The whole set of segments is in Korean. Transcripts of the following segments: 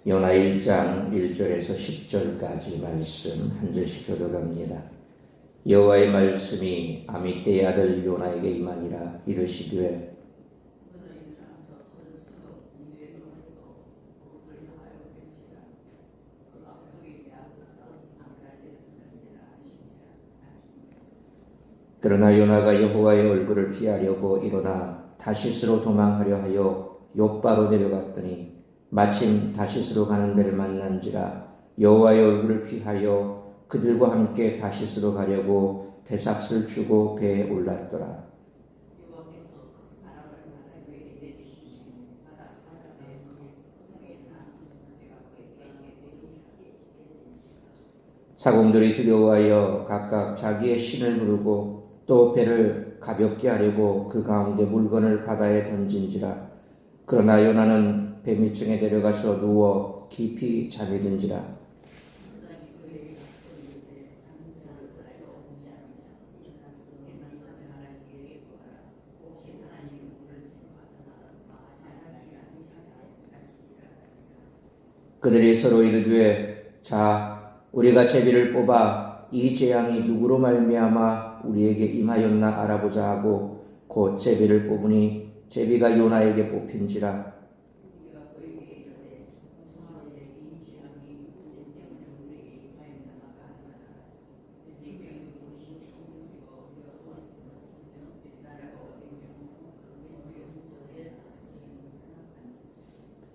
요나 1장 1절에서 10절까지 말씀 한 절씩 교독합니다. 여호와의 말씀이 아미떼의 아들 요나에게 임하니라. 이르시되 그러나 요나가 여호와의 얼굴을 피하려고 일어나 다시스로 도망하려 하여 욥바로 내려갔더니 마침 다시스로 가는 배를 만난지라. 여호와의 얼굴을 피하여 그들과 함께 다시스로 가려고 배삭을 주고 배에 올랐더라. 사공들이 두려워하여 각각 자기의 신을 부르고 또 배를 가볍게 하려고 그 가운데 물건을 바다에 던진지라. 그러나 요나는 배 밑층에 내려가서 누워 깊이 잠이 든지라. 그들이 서로 이르되 자 우리가 제비를 뽑아 이 재앙이 누구로 말미암아 우리에게 임하였나 알아보자 하고 곧 제비를 뽑으니 제비가 요나에게 뽑힌지라.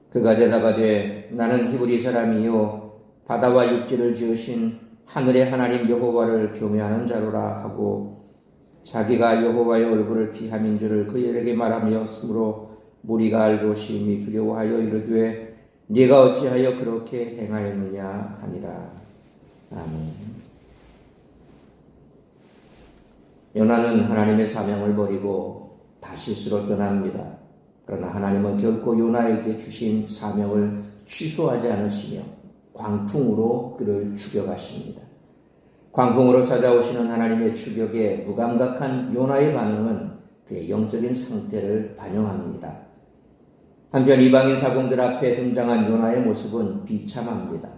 그가 대답하되 나는 히브리 사람이요 바다와 육지를 지으신 하늘의 하나님 여호와를 경외하는 자로라 하고 자기가 여호와의 얼굴을 피함인 줄을 그들에게 말하며 스므로 무리가 알고 심히 두려워하여 이르되 네가 어찌하여 그렇게 행하였느냐 하니라. 아멘. 요나는 하나님의 사명을 버리고 다시스로 떠납니다. 그러나 하나님은 결코 요나에게 주신 사명을 취소하지 않으시며 광풍으로 그를 죽여가십니다. 광풍으로 찾아오시는 하나님의 추격에 무감각한 요나의 반응은 그의 영적인 상태를 반영합니다. 한편 이방인 사공들 앞에 등장한 요나의 모습은 비참합니다.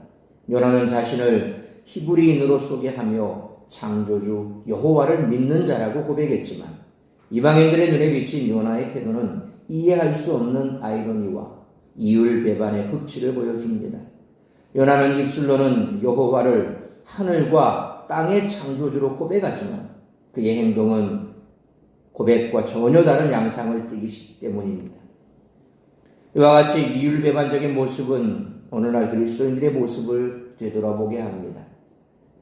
요나는 자신을 히브리인으로 소개하며 창조주 여호와를 믿는 자라고 고백했지만 이방인들의 눈에 비친 요나의 태도는 이해할 수 없는 아이러니와 이율배반의 극치를 보여줍니다. 요나는 입술로는 여호와를 하늘과 땅의 창조주로 고백하지만 그의 행동은 고백과 전혀 다른 양상을 띠기 때문입니다. 이와 같이 이율배반적인 모습은 오늘날 그리스도인들의 모습을 되돌아보게 합니다.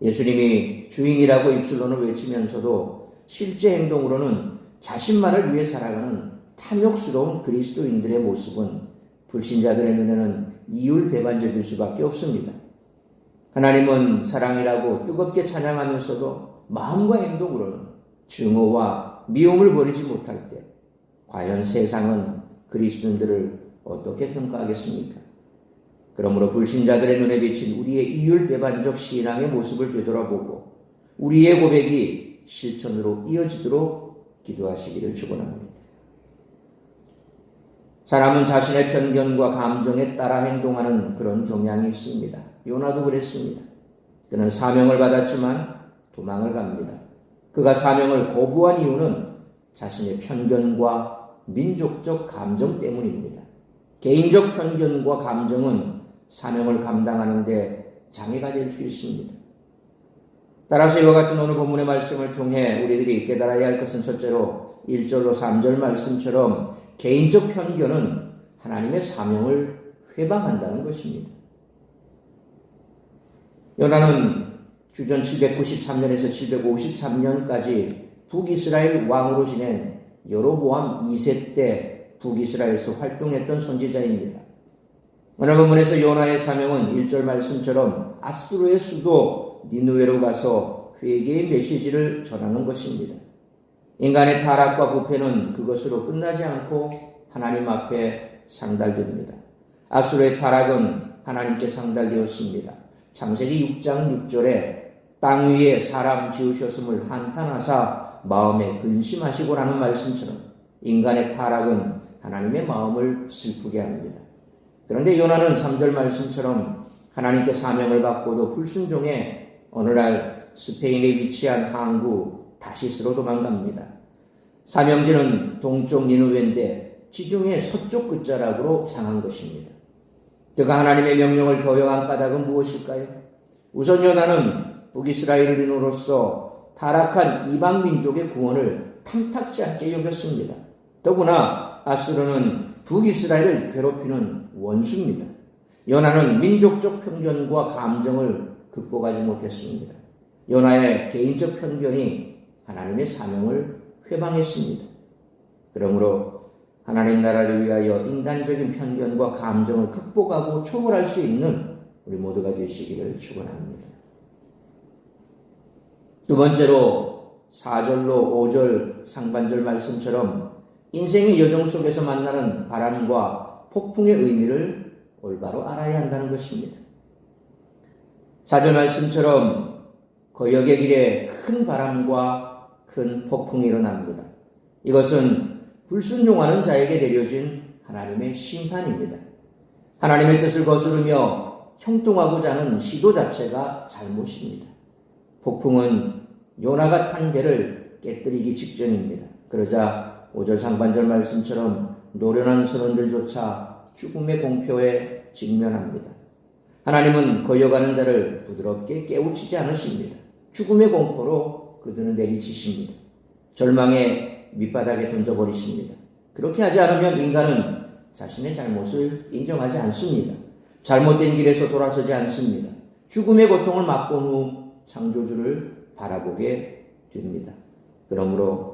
예수님이 주인이라고 입술로는 외치면서도 실제 행동으로는 자신만을 위해 살아가는 탐욕스러운 그리스도인들의 모습은 불신자들의 눈에는 이율배반적일 수밖에 없습니다. 하나님은 사랑이라고 뜨겁게 찬양하면서도 마음과 행동으로는 증오와 미움을 버리지 못할 때 과연 세상은 그리스도인들을 어떻게 평가하겠습니까? 그러므로 불신자들의 눈에 비친 우리의 이율배반적 신앙의 모습을 되돌아보고 우리의 고백이 실천으로 이어지도록 기도하시기를 축원합니다. 사람은 자신의 편견과 감정에 따라 행동하는 그런 경향이 있습니다. 요나도 그랬습니다. 그는 사명을 받았지만 도망을 갑니다. 그가 사명을 거부한 이유는 자신의 편견과 민족적 감정 때문입니다. 개인적 편견과 감정은 사명을 감당하는 데 장애가 될 수 있습니다. 따라서 이와 같은 오늘 본문의 말씀을 통해 우리들이 깨달아야 할 것은 첫째로 1절로 3절 말씀처럼 개인적 편견은 하나님의 사명을 회방한다는 것입니다. 요나는 주전 793년에서 753년까지 북이스라엘 왕으로 지낸 여로보암 2세 때 북이스라엘에서 활동했던 선지자입니다. 오늘 본문에서 요나의 사명은 1절 말씀처럼 아수르의 수도 니느웨로 가서 회개의 메시지를 전하는 것입니다. 인간의 타락과 부패는 그것으로 끝나지 않고 하나님 앞에 상달됩니다. 아수르의 타락은 하나님께 상달되었습니다. 창세기 6장 6절에 땅 위에 사람 지으셨음을 한탄하사 마음에 근심하시고라는 말씀처럼 인간의 타락은 하나님의 마음을 슬프게 합니다. 그런데 요나는 3절 말씀처럼 하나님께 사명을 받고도 불순종해 오늘날 스페인에 위치한 항구 다시스로 도망갑니다. 사명지는 동쪽 니느웨인데 지중해 서쪽 끝자락으로 향한 것입니다. 그가 하나님의 명령을 거역한 까닭은 무엇일까요? 우선 요나는 북이스라엘인으로서 타락한 이방 민족의 구원을 탐탁지 않게 여겼습니다. 더구나 아수르는 북이스라엘을 괴롭히는 원수입니다. 요나는 민족적 편견과 감정을 극복하지 못했습니다. 요나의 개인적 편견이 하나님의 사명을 회방했습니다. 그러므로 하나님 나라를 위하여 인간적인 편견과 감정을 극복하고 초월할 수 있는 우리 모두가 되시기를 축원합니다. 두 번째로 4절로 5절 상반절 말씀처럼 인생의 여정 속에서 만나는 바람과 폭풍의 의미를 올바로 알아야 한다는 것입니다. 4절 말씀처럼 거역의 길에 큰 바람과 큰 폭풍이 일어납니다. 이것은 불순종하는 자에게 내려진 하나님의 심판입니다. 하나님의 뜻을 거스르며 형통하고자 하는 시도 자체가 잘못입니다. 폭풍은 요나가 탄 배를 깨뜨리기 직전입니다. 그러자 5절 상반절 말씀처럼 노련한 선원들조차 죽음의 공표에 직면합니다. 하나님은 거역하는 자를 부드럽게 깨우치지 않으십니다. 죽음의 공포로 그들을 내리치십니다. 절망의 밑바닥에 던져버리십니다. 그렇게 하지 않으면 인간은 자신의 잘못을 인정하지 않습니다. 잘못된 길에서 돌아서지 않습니다. 죽음의 고통을 맛본 후 창조주를 바라보게 됩니다. 그러므로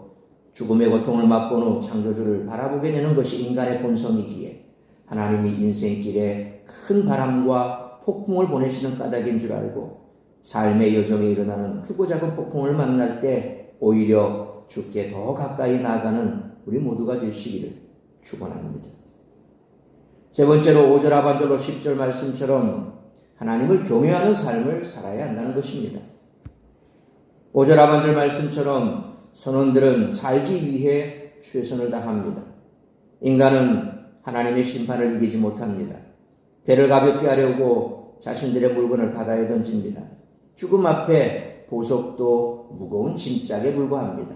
죽음의 고통을 맛본 후 창조주를 바라보게 되는 것이 인간의 본성이기에 하나님이 인생길에 큰 바람과 폭풍을 보내시는 까닭인 줄 알고 삶의 여정에 일어나는 크고 작은 폭풍을 만날 때 오히려 주께 더 가까이 나아가는 우리 모두가 되시기를 축원합니다. 세 번째로 5절 하반절로 10절 말씀처럼 하나님을 경외하는 삶을 살아야 한다는 것입니다. 5절 하반절 말씀처럼 선원들은 살기 위해 최선을 다합니다. 인간은 하나님의 심판을 이기지 못합니다. 배를 가볍게 하려고 자신들의 물건을 바다에 던집니다. 죽음 앞에 보석도 무거운 짐짝에 불과합니다.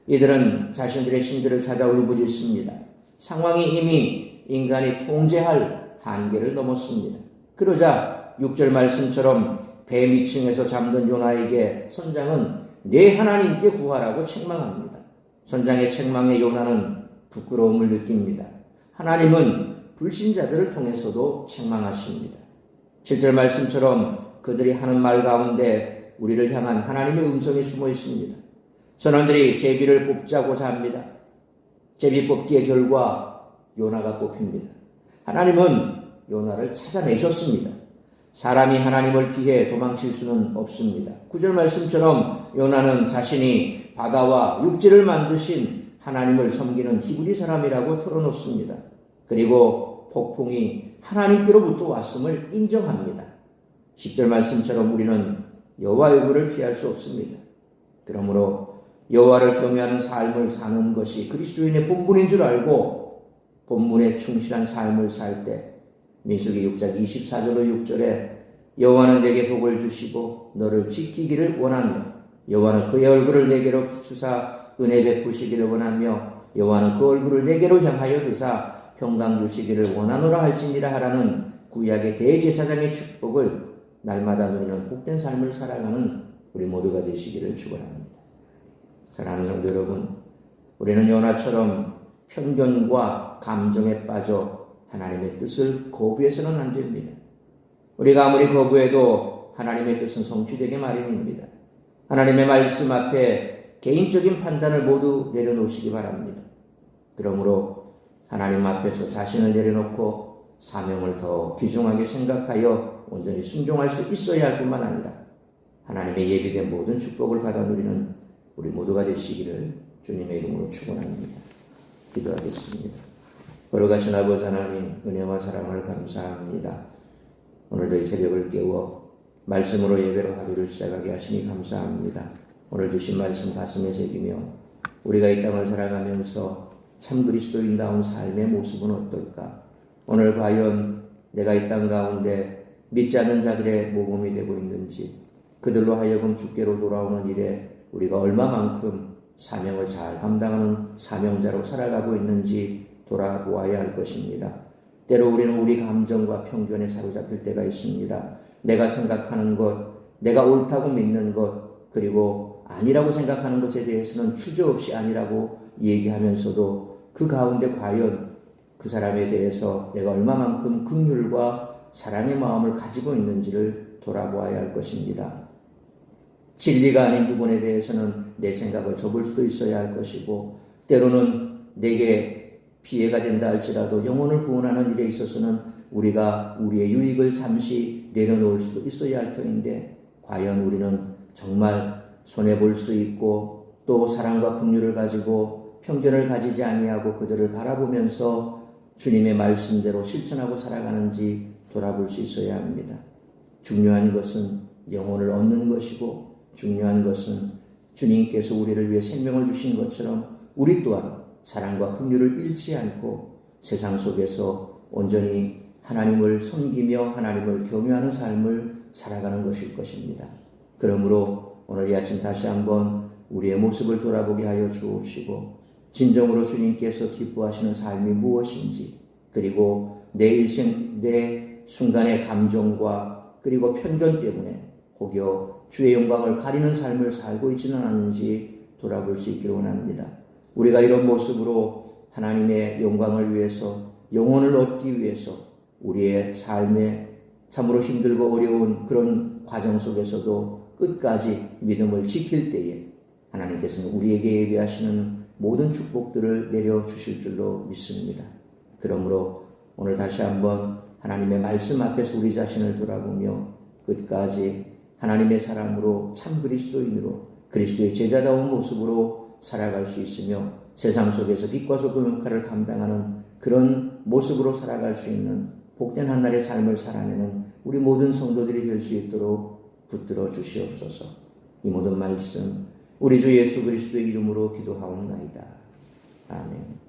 이들은 자신들의 신들을 찾아 울부짖습니다. 상황이 이미 인간이 통제할 한계를 넘었습니다. 그러자 6절 말씀처럼 배 밑층에서 잠든 요나에게 선장은 내 하나님께 구하라고 책망합니다. 선장의 책망에 요나는 부끄러움을 느낍니다. 하나님은 불신자들을 통해서도 책망하십니다. 7절 말씀처럼 그들이 하는 말 가운데 우리를 향한 하나님의 음성이 숨어 있습니다. 선원들이 제비를 뽑자고자 합니다. 제비 뽑기의 결과 요나가 뽑힙니다. 하나님은 요나를 찾아내셨습니다. 사람이 하나님을 피해 도망칠 수는 없습니다. 9절 말씀처럼 요나는 자신이 바다와 육지를 만드신 하나님을 섬기는 히브리 사람이라고 털어놓습니다. 그리고 폭풍이 하나님께로부터 왔음을 인정합니다. 10절 말씀처럼 우리는 여호와 여부를 피할 수 없습니다. 그러므로 여호와를 경외하는 삶을 사는 것이 그리스도인의 본분인 줄 알고 본분에 충실한 삶을 살 때 민수기 6장 24절로 6절에 여호와는 내게 복을 주시고 너를 지키기를 원하며 여호와는 그의 얼굴을 내게로 비추사 은혜 베푸시기를 원하며 여호와는 그 얼굴을 내게로 향하여 드사 평강 주시기를 원하노라 할지니라 하라는 구약의 대제사장의 축복을 날마다 누리는 복된 삶을 살아가는 우리 모두가 되시기를 축원합니다. 사랑하는 성도 여러분, 우리는 요나처럼 편견과 감정에 빠져 하나님의 뜻을 거부해서는 안 됩니다. 우리가 아무리 거부해도 하나님의 뜻은 성취되게 마련입니다. 하나님의 말씀 앞에 개인적인 판단을 모두 내려놓으시기 바랍니다. 그러므로 하나님 앞에서 자신을 내려놓고 사명을 더 귀중하게 생각하여 온전히 순종할 수 있어야 할 뿐만 아니라 하나님의 예비된 모든 축복을 받아 누리는 우리 모두가 되시기를 주님의 이름으로 축원합니다. 기도하겠습니다. 걸어가신 아버지 하나님 은혜와 사랑을 감사합니다. 오늘도 이 새벽을 깨워 말씀으로 예배로 하루를 시작하게 하시니 감사합니다. 오늘 주신 말씀 가슴에 새기며 우리가 이 땅을 살아가면서 참 그리스도인다운 삶의 모습은 어떨까? 오늘 과연 내가 이 땅 가운데 믿지 않는 자들의 모범이 되고 있는지, 그들로 하여금 주께로 돌아오는 일에 우리가 얼마만큼 사명을 잘 감당하는 사명자로 살아가고 있는지 돌아보아야 할 것입니다. 때로 우리는 우리 감정과 편견에 사로잡힐 때가 있습니다. 내가 생각하는 것, 내가 옳다고 믿는 것, 그리고 아니라고 생각하는 것에 대해서는 주저없이 아니라고 얘기하면서도 그 가운데 과연 그 사람에 대해서 내가 얼마만큼 긍휼과 사랑의 마음을 가지고 있는지를 돌아보아야 할 것입니다. 진리가 아닌 부분에 대해서는 내 생각을 접을 수도 있어야 할 것이고, 때로는 내게 피해가 된다 할지라도 영혼을 구원하는 일에 있어서는 우리가 우리의 유익을 잠시 내려놓을 수도 있어야 할 터인데, 과연 우리는 정말 손해볼 수 있고 또 사랑과 긍휼을 가지고 편견을 가지지 아니하고 그들을 바라보면서 주님의 말씀대로 실천하고 살아가는지 돌아볼 수 있어야 합니다. 중요한 것은 영혼을 얻는 것이고, 중요한 것은 주님께서 우리를 위해 생명을 주신 것처럼 우리 또한 사랑과 긍휼을 잃지 않고 세상 속에서 온전히 하나님을 섬기며 하나님을 경외하는 삶을 살아가는 것일 것입니다. 그러므로 오늘 이 아침 다시 한번 우리의 모습을 돌아보게 하여 주옵시고, 진정으로 주님께서 기뻐하시는 삶이 무엇인지, 그리고 내 일생, 내 순간의 감정과 그리고 편견 때문에 혹여 주의 영광을 가리는 삶을 살고 있지는 않은지 돌아볼 수 있기를 원합니다. 우리가 이런 모습으로 하나님의 영광을 위해서, 영혼을 얻기 위해서 우리의 삶에 참으로 힘들고 어려운 그런 과정 속에서도 끝까지 믿음을 지킬 때에 하나님께서는 우리에게 예비하시는 모든 축복들을 내려주실 줄로 믿습니다. 그러므로 오늘 다시 한번 하나님의 말씀 앞에서 우리 자신을 돌아보며 끝까지 하나님의 사람으로 참 그리스도인으로 그리스도의 제자다운 모습으로 살아갈 수 있으며 세상 속에서 빛과 소금 역할을 감당하는 그런 모습으로 살아갈 수 있는 복된 한날의 삶을 살아내는 우리 모든 성도들이 될 수 있도록 붙들어 주시옵소서. 이 모든 말씀 우리 주 예수 그리스도의 이름으로 기도하옵나이다. 아멘.